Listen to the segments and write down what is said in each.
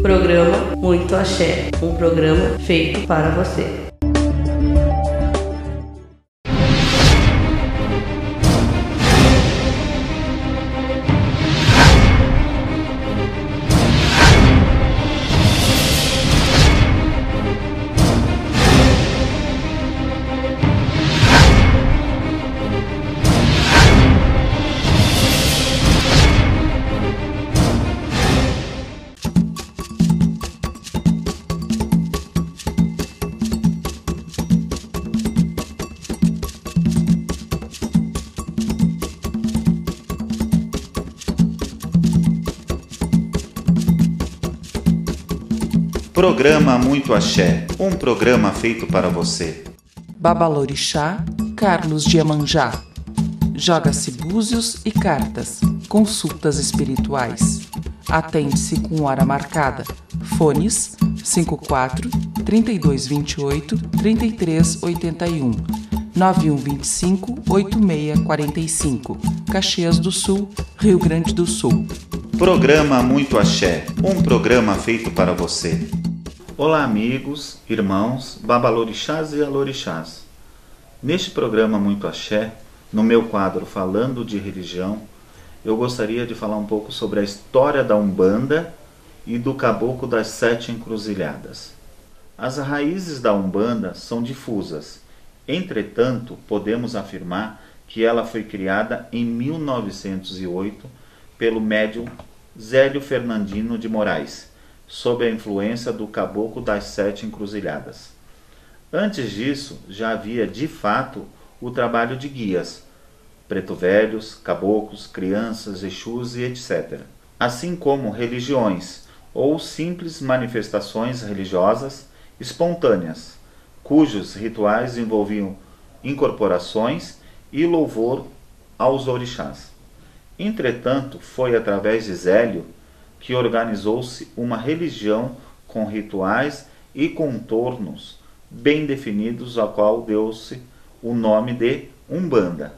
Programa Muito Axé, um programa feito para você. Programa Muito Axé, um programa feito para você. Babalorixá, Carlos de Iemanjá. Joga-se búzios e cartas, consultas espirituais. Atende-se com hora marcada. Fones 54 3228 3381 9125 8645, Caxias do Sul, Rio Grande do Sul. Programa Muito Axé, um programa feito para você. Olá amigos, irmãos, babalorixás e alorixás. Neste programa Muito Axé, no meu quadro Falando de Religião, eu gostaria de falar um pouco sobre a história da Umbanda e do Caboclo das Sete Encruzilhadas. As raízes da Umbanda são difusas, entretanto, podemos afirmar que ela foi criada em 1908 pelo médium Zélio Fernandino de Moraes, sob a influência do Caboclo das Sete Encruzilhadas. Antes disso, já havia de fato o trabalho de guias, preto velhos, caboclos, crianças, exus e etc. Assim como religiões ou simples manifestações religiosas espontâneas, cujos rituais envolviam incorporações e louvor aos orixás. Entretanto, foi através de Zélio que organizou-se uma religião com rituais e contornos bem definidos, ao qual deu-se o nome de Umbanda.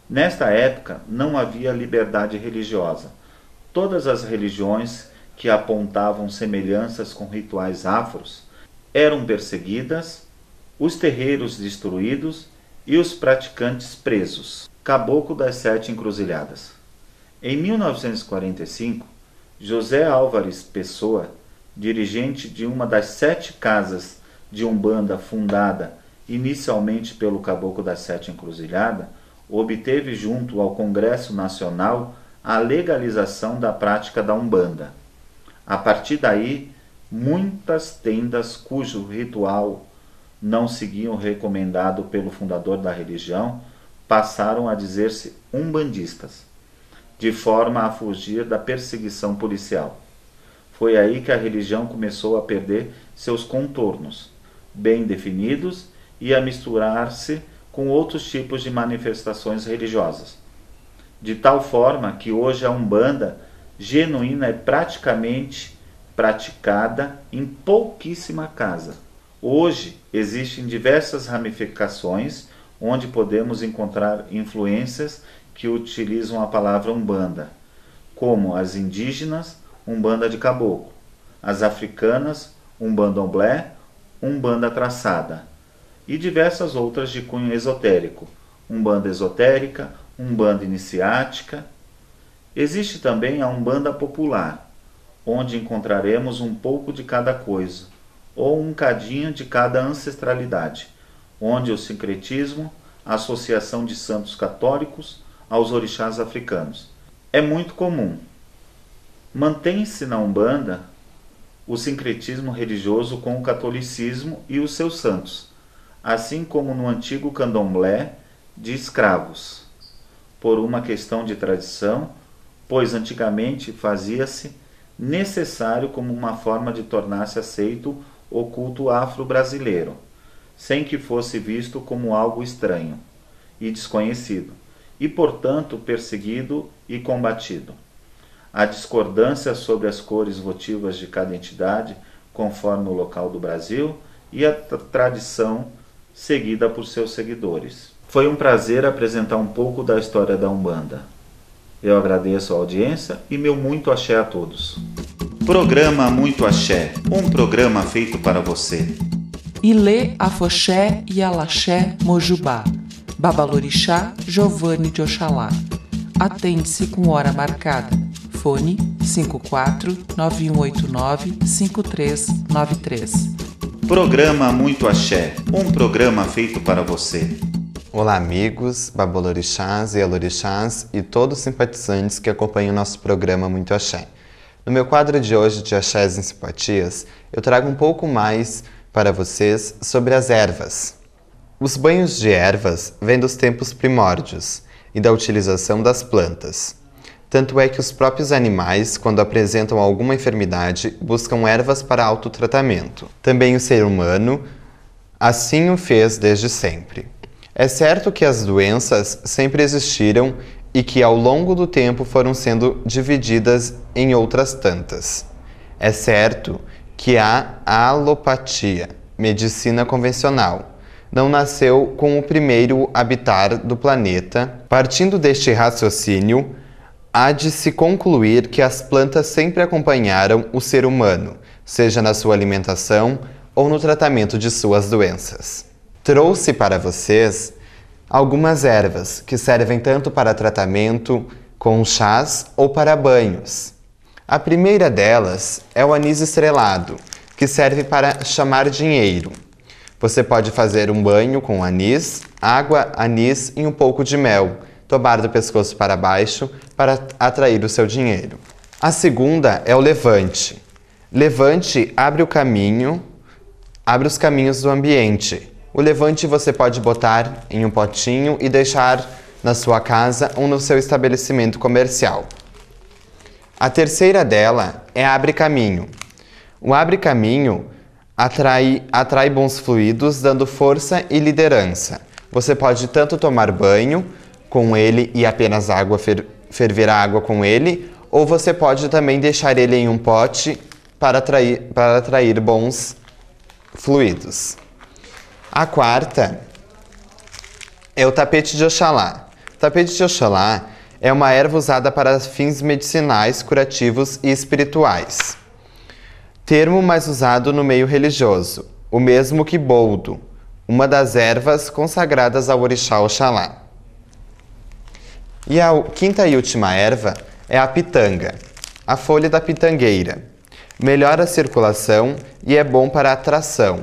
Nesta época não havia liberdade religiosa. Todas as religiões que apontavam semelhanças com rituais afros eram perseguidas, os terreiros destruídos e os praticantes presos. Caboclo das Sete Encruzilhadas. Em 1945, José Álvares Pessoa, dirigente de uma das 7 casas de Umbanda fundada inicialmente pelo Caboclo das Sete Encruzilhadas, obteve junto ao Congresso Nacional a legalização da prática da Umbanda. A partir daí, muitas tendas cujo ritual não seguiam o recomendado pelo fundador da religião passaram a dizer-se umbandistas, de forma a fugir da perseguição policial. Foi aí que a religião começou a perder seus contornos bem definidos e a misturar-se com outros tipos de manifestações religiosas, de tal forma que hoje a Umbanda genuína é praticamente praticada em pouquíssima casa. Hoje existem diversas ramificações onde podemos encontrar influências que utilizam a palavra Umbanda, como as indígenas, Umbanda de Caboclo, as africanas, Umbandomblé, Umbanda traçada, e diversas outras de cunho esotérico, Umbanda esotérica, Umbanda iniciática. Existe também a Umbanda popular, onde encontraremos um pouco de cada coisa, ou um cadinho de cada ancestralidade, onde o sincretismo, a associação de santos católicos aos orixás africanos, é muito comum. Mantém-se na Umbanda o sincretismo religioso com o catolicismo e os seus santos, assim como no antigo candomblé de escravos, por uma questão de tradição, pois antigamente fazia-se necessário como uma forma de tornar-se aceito o culto afro-brasileiro, sem que fosse visto como algo estranho e desconhecido, e portanto perseguido e combatido. A discordância sobre as cores votivas de cada entidade, conforme o local do Brasil, e a tradição seguida por seus seguidores. Foi um prazer apresentar um pouco da história da Umbanda. Eu agradeço a audiência e meu muito axé a todos. Programa Muito Axé, um programa feito para você. Ilê, Afoxé e Alaxé Mojubá. Babalorixá Giovanni de Oxalá. Atende-se com hora marcada. Fone 54-9189-5393. Programa Muito Axé, um programa feito para você. Olá amigos, babalorixás e alorixás e todos os simpatizantes que acompanham o nosso programa Muito Axé. No meu quadro de hoje de Axés em Simpatias, eu trago um pouco mais para vocês sobre as ervas. Os banhos de ervas vêm dos tempos primórdios e da utilização das plantas. Tanto é que os próprios animais, quando apresentam alguma enfermidade, buscam ervas para autotratamento. Também o ser humano assim o fez desde sempre. É certo que as doenças sempre existiram e que ao longo do tempo foram sendo divididas em outras tantas. É certo que a alopatia, medicina convencional, não nasceu com o primeiro habitar do planeta. Partindo deste raciocínio, há de se concluir que as plantas sempre acompanharam o ser humano, seja na sua alimentação ou no tratamento de suas doenças. Trouxe para vocês algumas ervas que servem tanto para tratamento, com chás ou para banhos. A primeira delas é o anis estrelado, que serve para chamar dinheiro. Você pode fazer um banho com anis, água, anis e um pouco de mel, tomar do pescoço para baixo para atrair o seu dinheiro. A segunda é o levante. Levante abre os caminhos do ambiente. O levante você pode botar em um potinho e deixar na sua casa ou no seu estabelecimento comercial. A terceira dela é abre caminho. O abre caminho atrai bons fluidos, dando força e liderança. Você pode tanto tomar banho com ele e apenas ferver a água com ele, ou você pode também deixar ele em um pote para atrair bons fluidos. A quarta é o tapete de Oxalá. O tapete de Oxalá é uma erva usada para fins medicinais, curativos e espirituais. Termo mais usado no meio religioso, o mesmo que boldo, uma das ervas consagradas ao orixá Oxalá. E a quinta e última erva é a pitanga, a folha da pitangueira. Melhora a circulação e é bom para a atração.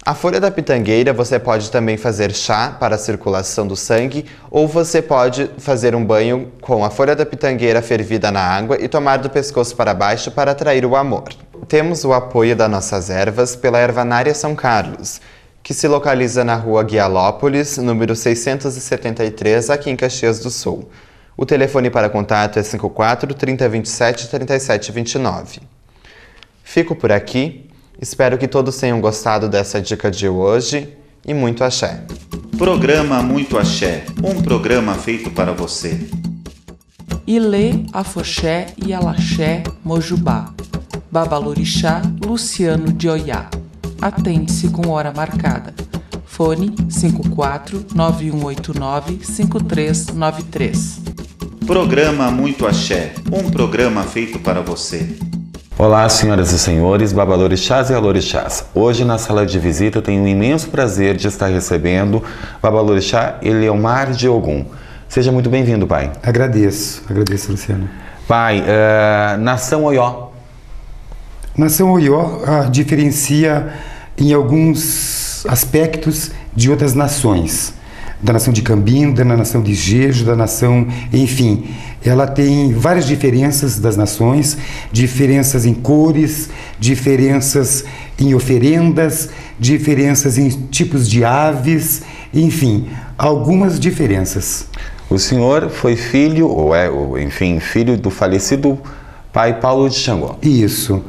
A folha da pitangueira você pode também fazer chá para a circulação do sangue, ou você pode fazer um banho com a folha da pitangueira fervida na água e tomar do pescoço para baixo para atrair o amor. Temos o apoio das nossas ervas pela Ervanária São Carlos, que se localiza na rua Guialópolis, número 673, aqui em Caxias do Sul. O telefone para contato é 54 3027 3729. Fico por aqui. Espero que todos tenham gostado dessa dica de hoje e muito axé. Programa Muito Axé, um programa feito para você. Ilê, Afoxé e Alaxé Mojubá. Babalorixá Luciano de Oiá. Atende-se com hora marcada. Fone 54-9189-5393. Programa Muito Axé, um programa feito para você. Olá, senhoras e senhores, babalorixás e alorixás. Hoje na sala de visita eu tenho um imenso prazer de estar recebendo babalorixá Eleomar de Ogum. Seja muito bem-vindo, pai. Agradeço, Luciano. Pai, nação Oió. Nação Oió diferencia em alguns aspectos de outras nações. Da nação de Cambim, da nação de Jeju, da nação, enfim, ela tem várias diferenças das nações, diferenças em cores, diferenças em oferendas, diferenças em tipos de aves, enfim, algumas diferenças. O senhor foi filho, filho do falecido pai Paulo de Xangô. Isso.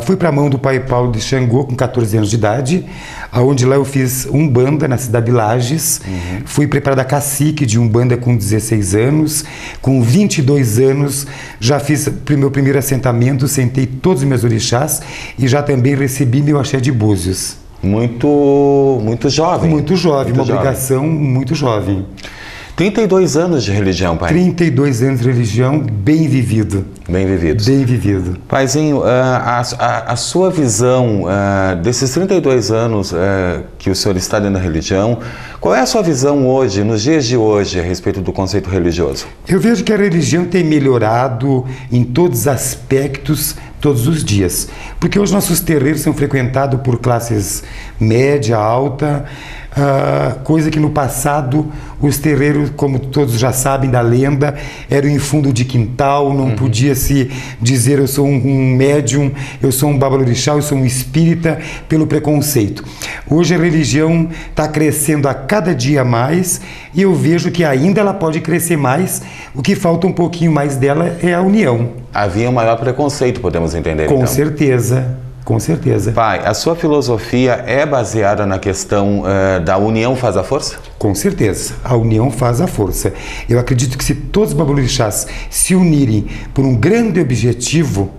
Fui para a mão do pai Paulo de Xangô com 14 anos de idade, onde lá eu fiz umbanda na cidade de Lages. Fui preparado a cacique de umbanda com 16 anos. Com 22 anos já fiz meu primeiro assentamento, sentei todos os meus orixás e já também recebi meu axé de Búzios. Muito jovem. Muito jovem, uma obrigação muito jovem. 32 anos de religião, pai. 32 anos de religião, bem vivido. Bem vividos. Bem vivido. Paizinho, a sua visão desses 32 anos que o senhor está dentro da religião, qual é a sua visão hoje, nos dias de hoje, a respeito do conceito religioso? Eu vejo que a religião tem melhorado em todos os aspectos, todos os dias. Porque hoje nossos terreiros são frequentados por classes média, alta, coisa que no passado os terreiros, como todos já sabem da lenda, eram em fundo de quintal, não podia se dizer eu sou um médium, eu sou um babalorixá, eu sou um espírita, pelo preconceito. Hoje a religião está crescendo a cada dia mais e eu vejo que ainda ela pode crescer mais, o que falta um pouquinho mais dela é a união. Havia um maior preconceito, podemos entender, Com então. certeza. Com certeza. Pai, a sua filosofia é baseada na questão da união faz a força? Com certeza. A união faz a força. Eu acredito que se todos os babalorixás se unirem por um grande objetivo,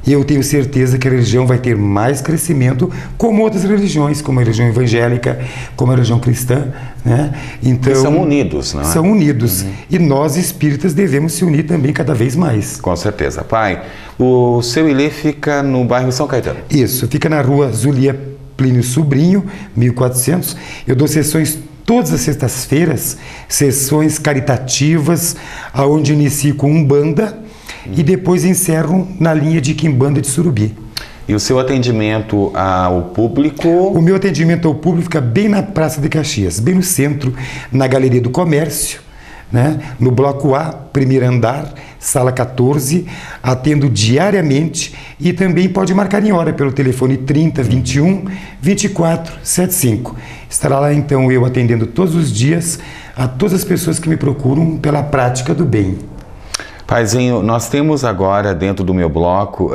eu tenho certeza que a religião vai ter mais crescimento, como outras religiões, como a religião evangélica, como a religião cristã, né? Então, e são unidos, não é? São unidos. E nós, espíritas, devemos se unir também cada vez mais. Com certeza. Pai, o seu ilê fica no bairro São Caetano? Isso, fica na rua Zulia Plínio Sobrinho, 1400. Eu dou sessões todas as sextas-feiras, sessões caritativas, onde inicio com Umbanda, e depois encerro na linha de Quimbanda de Surubi. E o seu atendimento ao público? O meu atendimento ao público fica bem na Praça de Caxias, bem no centro, na Galeria do Comércio, né? No bloco A, primeiro andar, sala 14, atendo diariamente e também pode marcar em hora pelo telefone 30 21 24 75. Estará lá então eu atendendo todos os dias a todas as pessoas que me procuram pela prática do bem. Paizinho, nós temos agora dentro do meu bloco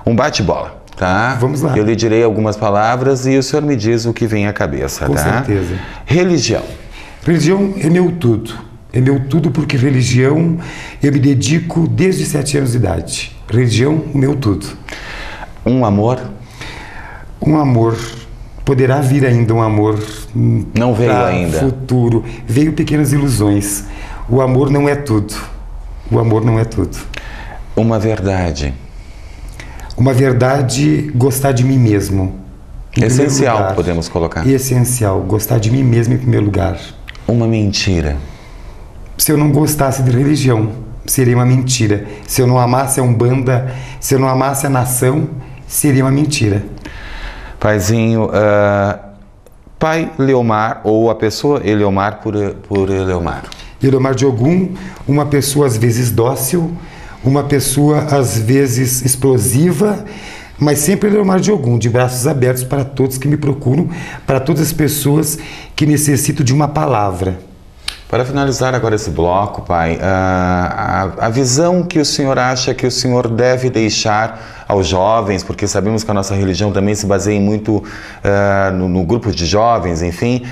um bate-bola, tá? Vamos lá. Eu lhe direi algumas palavras e o senhor me diz o que vem à cabeça, Com tá? certeza. Religião. Religião é meu tudo. É meu tudo porque religião eu me dedico desde 7 anos de idade. Religião, meu tudo. Um amor? Um amor. Poderá vir ainda um amor. Não veio ainda. Futuro. Veio pequenas ilusões. O amor não é tudo. O amor não é tudo. Uma verdade. Uma verdade, gostar de mim mesmo. Essencial, podemos colocar. Essencial, gostar de mim mesmo em primeiro lugar. Uma mentira. Se eu não gostasse de religião, seria uma mentira. Se eu não amasse a Umbanda, se eu não amasse a nação, seria uma mentira. Paizinho, Pai Eleomar, ou a pessoa Eleomar por Eleomar. Eleomar de Ogum, uma pessoa às vezes dócil, uma pessoa às vezes explosiva, mas sempre Eleomar de Ogum, de braços abertos para todos que me procuram, para todas as pessoas que necessitam de uma palavra. Para finalizar agora esse bloco, Pai, a visão que o senhor acha que o senhor deve deixar aos jovens, porque sabemos que a nossa religião também se baseia muito no grupo de jovens, enfim.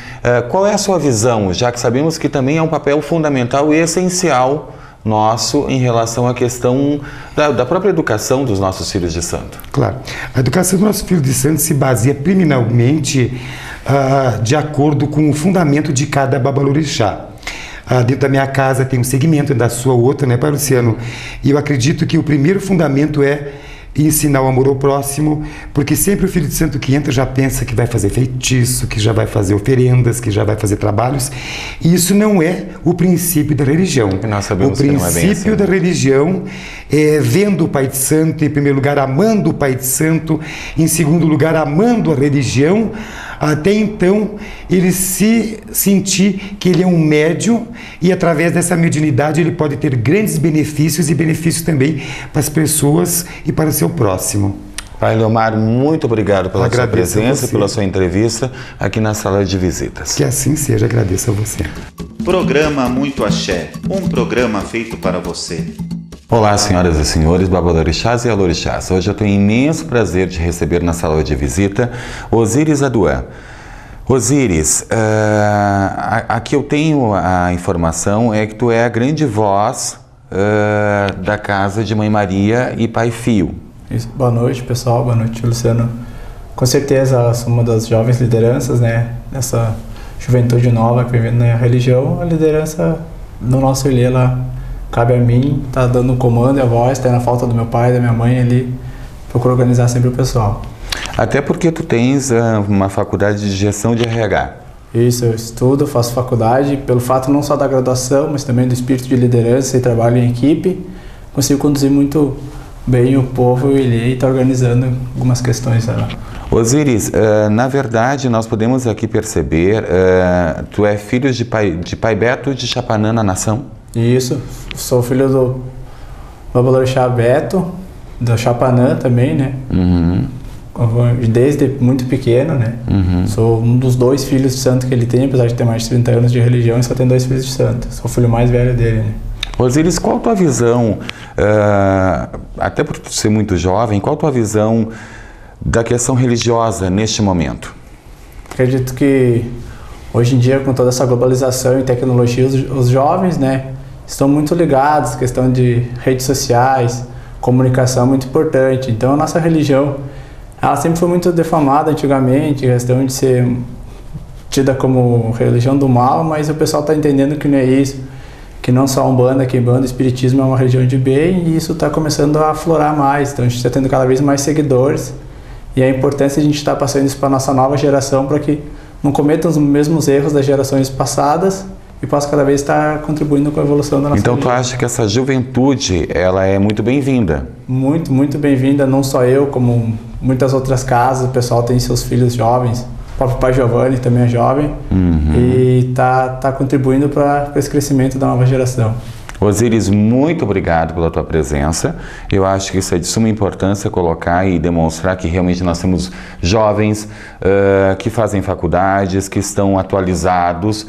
Qual é a sua visão, já que sabemos que também é um papel fundamental e essencial nosso em relação à questão da própria educação dos nossos filhos de santo? Claro. A educação dos nossos filhos de santo se baseia primeiramente de acordo com o fundamento de cada babalorixá. Dentro da minha casa tem um segmento, da sua outra, né, Pai Luciano? E eu acredito que o primeiro fundamento é ensinar o amor ao próximo, porque sempre o filho de santo que entra já pensa que vai fazer feitiço, que já vai fazer oferendas, que já vai fazer trabalhos. E isso não é o princípio da religião. Nós sabemos o que não é bem princípio assim. da religião é vendo o Pai de Santo, em primeiro lugar, amando o Pai de Santo, em segundo lugar, amando a religião, até então ele se sentir que ele é um médium e através dessa mediunidade ele pode ter grandes benefícios e benefícios também para as pessoas e para o seu próximo. Pai Eleomar, muito obrigado pela sua Agradeço a presença, você. pela sua entrevista aqui na sala de visitas. Que assim seja, agradeço a você. Programa Muito Axé, um programa feito para você. Olá, senhoras e senhores, babalorixás e alorixás. Hoje eu tenho imenso prazer de receber na sala de visita Osíris Aduan. Osíris, aqui eu tenho a informação é que tu é a grande voz da casa de Mãe Maria e Pai Fio. Isso. Boa noite, pessoal. Boa noite, Luciano. Com certeza, sou uma das jovens lideranças, né, nessa juventude nova que vem vindo na religião, a liderança do nosso Ilê lá cabe a mim, tá dando o comando e a voz, tá na falta do meu pai, da minha mãe ali, procuro organizar sempre o pessoal. Até porque tu tens uma faculdade de gestão de RH. Isso, eu estudo, faço faculdade, pelo fato não só da graduação, mas também do espírito de liderança e trabalho em equipe, consigo conduzir muito bem o povo e está organizando algumas questões lá. Osíris, na verdade nós podemos aqui perceber, tu é filho de pai Beto de Chapanã na Nação? Isso, sou filho do Babalorixá Beto, da Chapanã também, né? Uhum. Desde muito pequeno, né? Uhum. Sou um dos 2 filhos de santo que ele tem, apesar de ter mais de 30 anos de religião, e só tem 2 filhos de santo. Sou o filho mais velho dele, né? Osíris, qual a tua visão, até por ser muito jovem, qual a tua visão da questão religiosa neste momento? Acredito que hoje em dia, com toda essa globalização e tecnologia, os jovens, né, estão muito ligados à questão de redes sociais, comunicação é muito importante. Então a nossa religião, ela sempre foi muito defamada antigamente, a questão de ser tida como religião do mal, mas o pessoal está entendendo que não é isso, que não só a Umbanda, Quimbanda, o Espiritismo é uma religião de bem, e isso está começando a aflorar mais. Então a gente está tendo cada vez mais seguidores, e a importância de a gente estar passando isso para a nossa nova geração, para que não cometam os mesmos erros das gerações passadas e possa cada vez estar contribuindo com a evolução da nossa Então religião. tu acha que essa juventude, ela é muito bem-vinda? Muito, muito bem-vinda, não só eu, como muitas outras casas, o pessoal tem seus filhos jovens, o próprio pai Giovanni também é jovem, e tá contribuindo para esse crescimento da nova geração. Osíris, muito obrigado pela tua presença. Eu acho que isso é de suma importância colocar e demonstrar que realmente nós temos jovens que fazem faculdades, que estão atualizados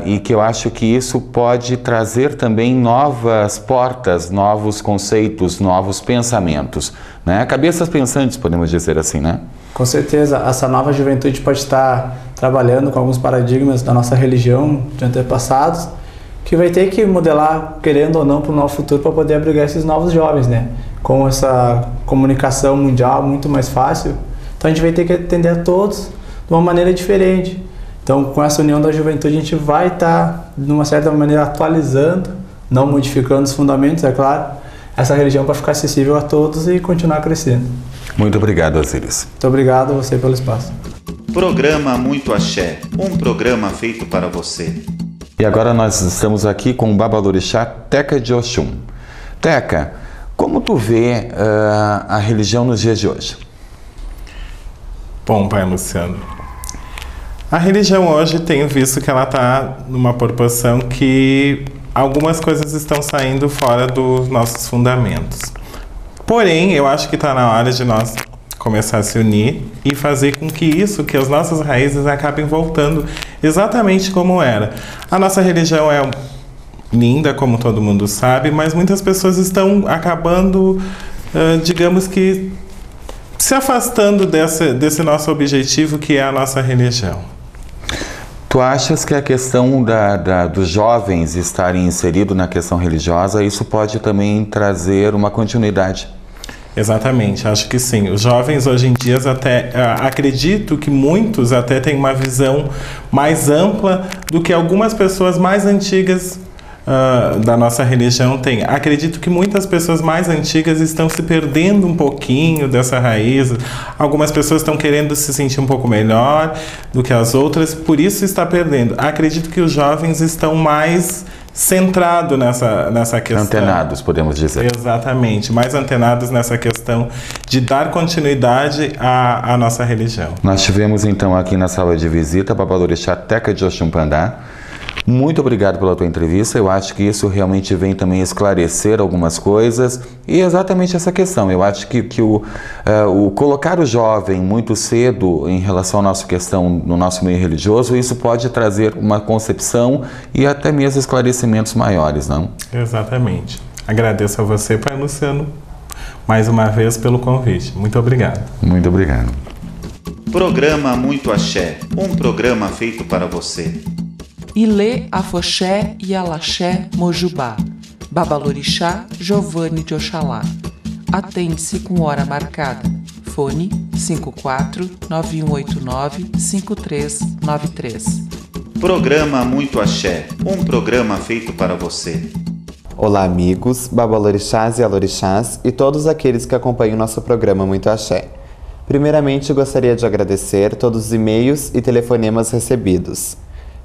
e que eu acho que isso pode trazer também novas portas, novos conceitos, novos pensamentos, né? Cabeças pensantes, podemos dizer assim, né? Com certeza, essa nova juventude pode estar trabalhando com alguns paradigmas da nossa religião de antepassados, que vai ter que modelar, querendo ou não, para o nosso futuro para poder abrigar esses novos jovens, né? Com essa comunicação mundial muito mais fácil, então a gente vai ter que atender a todos de uma maneira diferente. Então, com essa união da juventude, a gente vai estar, de uma certa maneira, atualizando, não modificando os fundamentos, é claro, essa religião para ficar acessível a todos e continuar crescendo. Muito obrigado, Osíris. Muito obrigado a você pelo espaço. Programa Muito Axé, um programa feito para você. E agora nós estamos aqui com o Babalorixá Teca de Oxum. Teca, como tu vê a religião nos dias de hoje? Bom, pai Luciano, a religião hoje tenho visto que ela está numa proporção que algumas coisas estão saindo fora dos nossos fundamentos. Porém, eu acho que está na hora de nós começar a se unir e fazer com que isso, que as nossas raízes acabem voltando exatamente como era. A nossa religião é linda, como todo mundo sabe, mas muitas pessoas estão acabando, digamos que, se afastando desse nosso objetivo, que é a nossa religião. Tu achas que a questão dos jovens estarem inseridos na questão religiosa, isso pode também trazer uma continuidade? Exatamente, acho que sim. Os jovens hoje em dia até acredito que muitos até têm uma visão mais ampla do que algumas pessoas mais antigas da nossa religião têm. Acredito que muitas pessoas mais antigas estão se perdendo um pouquinho dessa raiz. Algumas pessoas estão querendo se sentir um pouco melhor do que as outras, por isso está perdendo. Acredito que os jovens estão mais centrado nessa questão. Antenados, podemos dizer. Exatamente, mais antenados nessa questão de dar continuidade à nossa religião. Nós tivemos então aqui na sala de visita a Babalorixá Teca de Oxum Pandá. Muito obrigado pela tua entrevista, eu acho que isso realmente vem também esclarecer algumas coisas e exatamente essa questão. Eu acho que o colocar o jovem muito cedo em relação à nossa questão no nosso meio religioso, isso pode trazer uma concepção e até mesmo esclarecimentos maiores, não? Exatamente. Agradeço a você, pai Luciano, mais uma vez pelo convite. Muito obrigado. Muito obrigado. Programa Muito Axé, um programa feito para você. Ilê, Afoxé e Alaxé Mojubá. Babalorixá Giovanni de Oxalá. Atende-se com hora marcada. Fone 54 9189 5393. Programa Muito Axé, um programa feito para você. Olá, amigos, babalorixás e alorixás e todos aqueles que acompanham o nosso programa Muito Axé. Primeiramente, gostaria de agradecer todos os e-mails e telefonemas recebidos.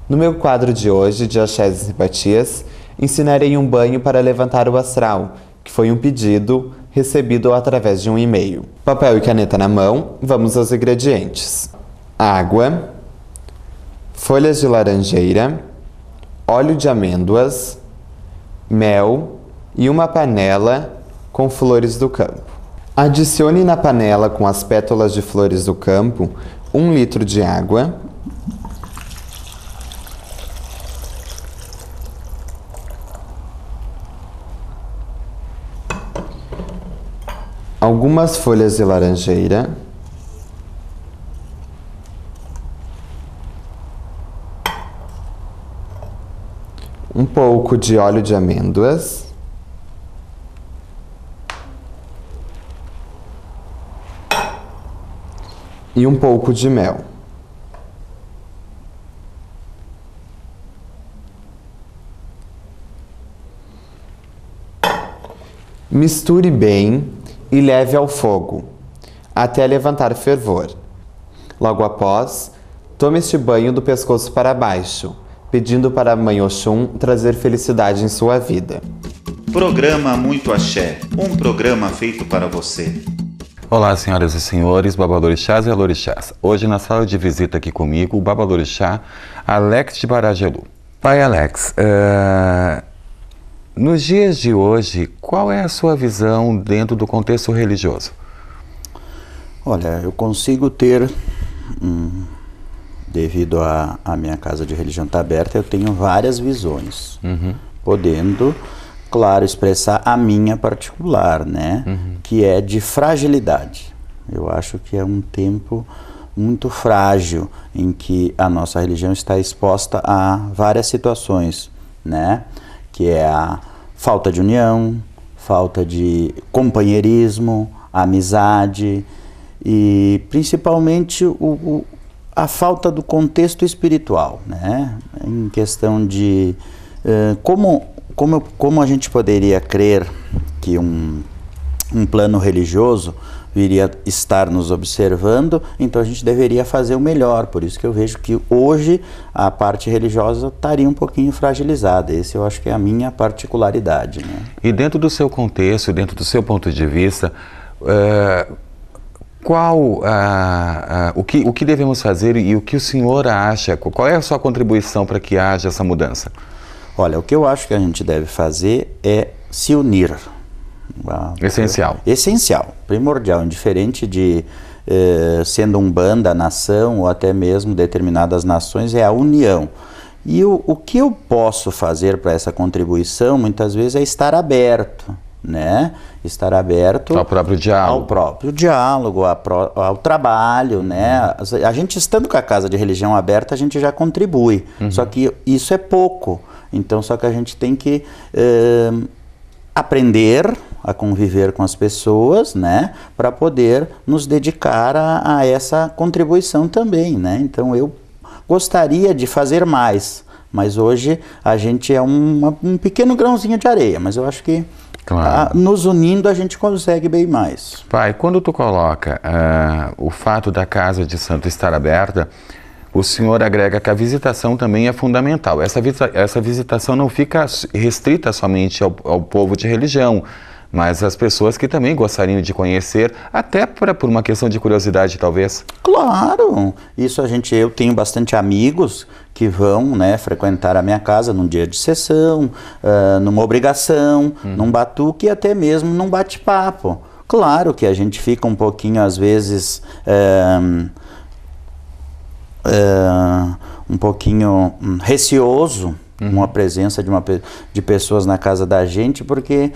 No meu quadro de hoje, de Axés e Simpatias, ensinarei um banho para levantar o astral, que foi um pedido recebido através de um e-mail. Papel e caneta na mão, vamos aos ingredientes. Água, folhas de laranjeira, óleo de amêndoas, mel e uma panela com flores do campo. Adicione na panela com as pétalas de flores do campo 1 litro de água, algumas folhas de laranjeira, um pouco de óleo de amêndoas, e um pouco de mel. Misture bem e leve ao fogo, até levantar fervor. Logo após, tome este banho do pescoço para baixo, pedindo para a Mãe Oxum trazer felicidade em sua vida. Programa Muito Axé, um programa feito para você. Olá, senhoras e senhores, babalorixás e alorixás. Hoje na sala de visita aqui comigo, o babalorixá Alex de Barajelu. Pai Alex, nos dias de hoje, qual é a sua visão dentro do contexto religioso? Olha, eu consigo ter, devido à minha casa de religião estar aberta, eu tenho várias visões, podendo, claro, expressar a minha particular, né? Que é de fragilidade. Eu acho que é um tempo muito frágil em que a nossa religião está exposta a várias situações, né? Que é a falta de união, falta de companheirismo, amizade e principalmente a falta do contexto espiritual, né? Em questão de como a gente poderia crer que um plano religioso viria estar nos observando, então a gente deveria fazer o melhor. Por isso que eu vejo que hoje a parte religiosa estaria um pouquinho fragilizada. Esse eu acho que é a minha particularidade, né? E dentro do seu contexto, dentro do seu ponto de vista, o que devemos fazer e o que o senhor acha? Qual é a sua contribuição para que haja essa mudança? Olha, o que eu acho que a gente deve fazer é se unir. Essencial. Essencial, primordial, indiferente de sendo um banda, nação ou até mesmo determinadas nações, é a união. E o que eu posso fazer para essa contribuição, muitas vezes, é estar aberto, né? Estar aberto ao próprio diálogo. Ao próprio diálogo, ao trabalho, né? A gente estando com a casa de religião aberta, a gente já contribui. Só que isso é pouco. Então, só que a gente tem que aprender a conviver com as pessoas, né, para poder nos dedicar a essa contribuição também, né? Então eu gostaria de fazer mais, mas hoje a gente é um pequeno grãozinho de areia, mas eu acho que nos unindo a gente consegue bem mais. Pai, quando tu coloca o fato da casa de santo estar aberta, o senhor agrega que a visitação também é fundamental. Essa visitação não fica restrita somente ao povo de religião, mas as pessoas que também gostariam de conhecer, até por uma questão de curiosidade, talvez. Claro! Isso eu tenho bastante amigos que vão, né, frequentar a minha casa num dia de sessão, numa obrigação, num batuque e até mesmo num bate-papo. Claro que a gente fica um pouquinho, às vezes, um pouquinho receoso com a presença de pessoas na casa da gente, porque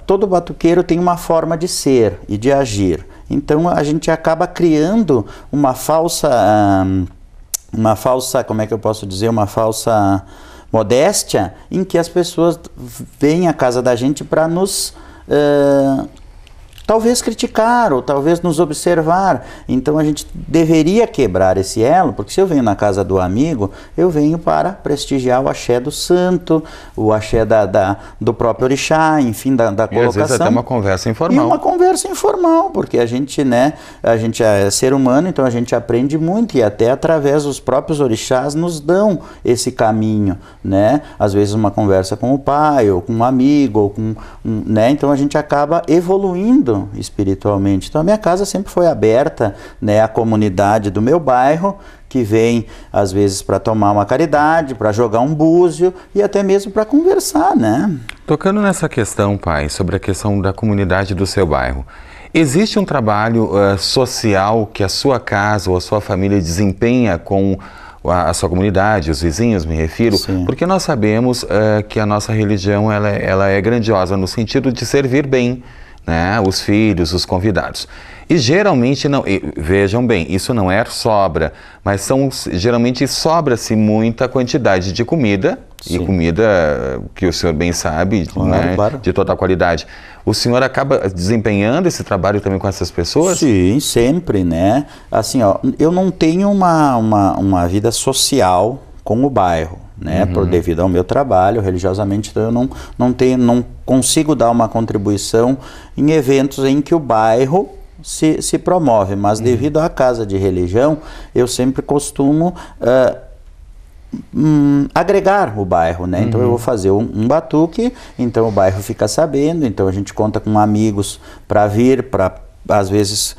todo batuqueiro tem uma forma de ser e de agir. Então a gente acaba criando uma falsa, como é que eu posso dizer, uma falsa modéstia em que as pessoas vêm à casa da gente para nos talvez criticar ou talvez nos observar. Então a gente deveria quebrar esse elo, porque se eu venho na casa do amigo, eu venho para prestigiar o axé do santo, o axé do próprio orixá, enfim, da colocação. E às vezes até uma conversa informal. E uma conversa informal, porque a gente é ser humano, então a gente aprende muito, e até através dos próprios orixás nos dão esse caminho, né? Às vezes uma conversa com o pai, ou com um amigo, ou com, né? Então a gente acaba evoluindo espiritualmente. Então a minha casa sempre foi aberta, né, à comunidade do meu bairro, que vem às vezes para tomar uma caridade, para jogar um búzio e até mesmo para conversar, né? Tocando nessa questão, pai, sobre a questão da comunidade do seu bairro, existe um trabalho social que a sua casa ou a sua família desempenha com a sua comunidade, os vizinhos, me refiro? Sim. Porque nós sabemos que a nossa religião ela é grandiosa no sentido de servir bem, né, os filhos, os convidados. E geralmente, não, vejam bem, isso não é sobra, mas geralmente sobra-se muita quantidade de comida, sim, e comida que o senhor bem sabe, claro, né, claro, de toda qualidade. O senhor acaba desempenhando esse trabalho também com essas pessoas? Sim, sempre, né? Assim, ó, eu não tenho uma vida social com o bairro, né? Por devido ao meu trabalho religiosamente, então eu não consigo dar uma contribuição em eventos em que o bairro se promove, mas devido à casa de religião, eu sempre costumo agregar o bairro, né? Então eu vou fazer um batuque, então o bairro fica sabendo, então a gente conta com amigos para vir, para às vezes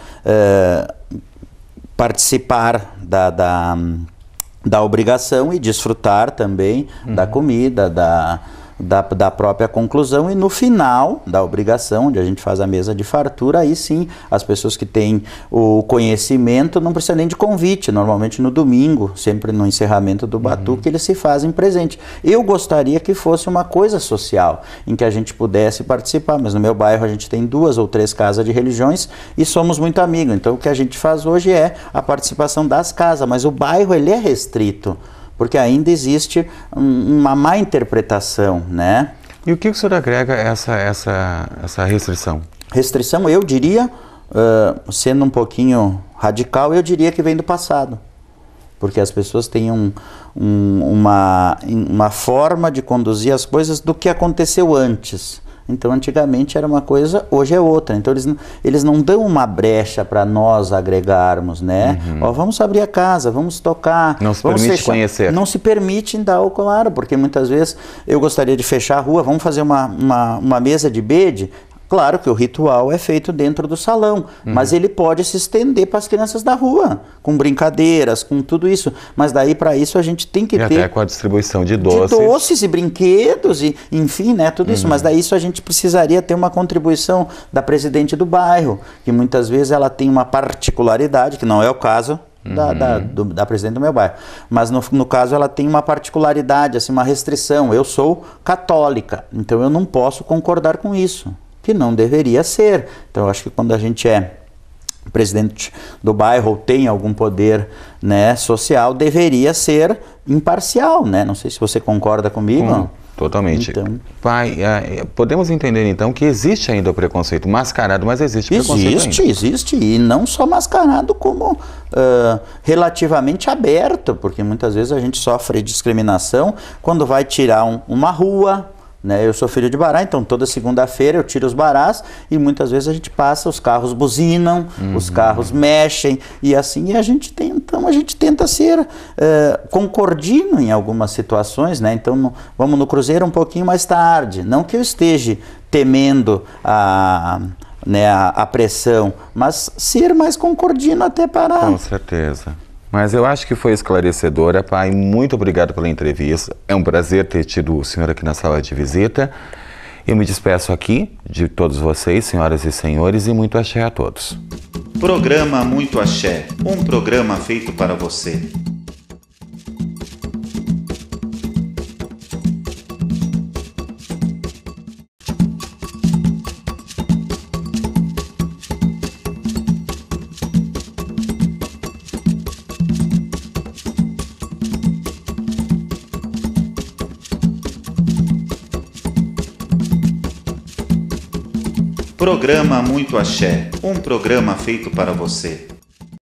participar da obrigação e desfrutar também da comida, da própria conclusão, e no final da obrigação, onde a gente faz a mesa de fartura, aí sim, as pessoas que têm o conhecimento não precisam nem de convite, normalmente no domingo, sempre no encerramento do batuque, eles se fazem presente. Eu gostaria que fosse uma coisa social, em que a gente pudesse participar, mas no meu bairro a gente tem 2 ou 3 casas de religiões e somos muito amigos, então o que a gente faz hoje é a participação das casas, mas o bairro ele é restrito, porque ainda existe uma má interpretação, né? E o que o senhor agrega a essa restrição? Restrição, eu diria, sendo um pouquinho radical, eu diria que vem do passado. Porque as pessoas têm uma forma de conduzir as coisas do que aconteceu antes. Então, antigamente era uma coisa, hoje é outra. Então, eles não dão uma brecha para nós agregarmos, né? Ó, vamos abrir a casa, vamos tocar. Não se permite conhecer. Não se permite dar o claro, porque muitas vezes eu gostaria de fechar a rua, vamos fazer uma mesa de bede. Claro que o ritual é feito dentro do salão, mas ele pode se estender para as crianças da rua, com brincadeiras, com tudo isso. Mas daí para isso a gente tem que ter... até com a distribuição de doces. De doces e brinquedos, e enfim, né, tudo isso. Mas daí isso a gente precisaria ter uma contribuição da presidente do bairro, que muitas vezes ela tem uma particularidade, que não é o caso da presidente do meu bairro. Mas no caso ela tem uma particularidade, assim, uma restrição. Eu sou católica, então eu não posso concordar com isso, que não deveria ser. Então eu acho que quando a gente é presidente do bairro ou tem algum poder, né, social, deveria ser imparcial, né? Não sei se você concorda comigo. Totalmente. Então, pai, podemos entender então que existe ainda o preconceito mascarado, mas existe preconceito ainda. Existe, e não só mascarado, como relativamente aberto, porque muitas vezes a gente sofre discriminação quando vai tirar uma rua, né? Eu sou filho de Bará, então toda segunda-feira eu tiro os barás e muitas vezes a gente passa, os carros buzinam, os carros mexem, e assim a gente tenta ser concordino em algumas situações, né? Então vamos no cruzeiro um pouquinho mais tarde, não que eu esteja temendo a pressão, mas ser mais concordino até parar. Com certeza. Mas eu acho que foi esclarecedora, pai. Muito obrigado pela entrevista. É um prazer ter tido o senhor aqui na sala de visita. Eu me despeço aqui de todos vocês, senhoras e senhores, e muito axé a todos. Programa Muito Axé, um programa feito para você. Programa Muito Axé, um programa feito para você.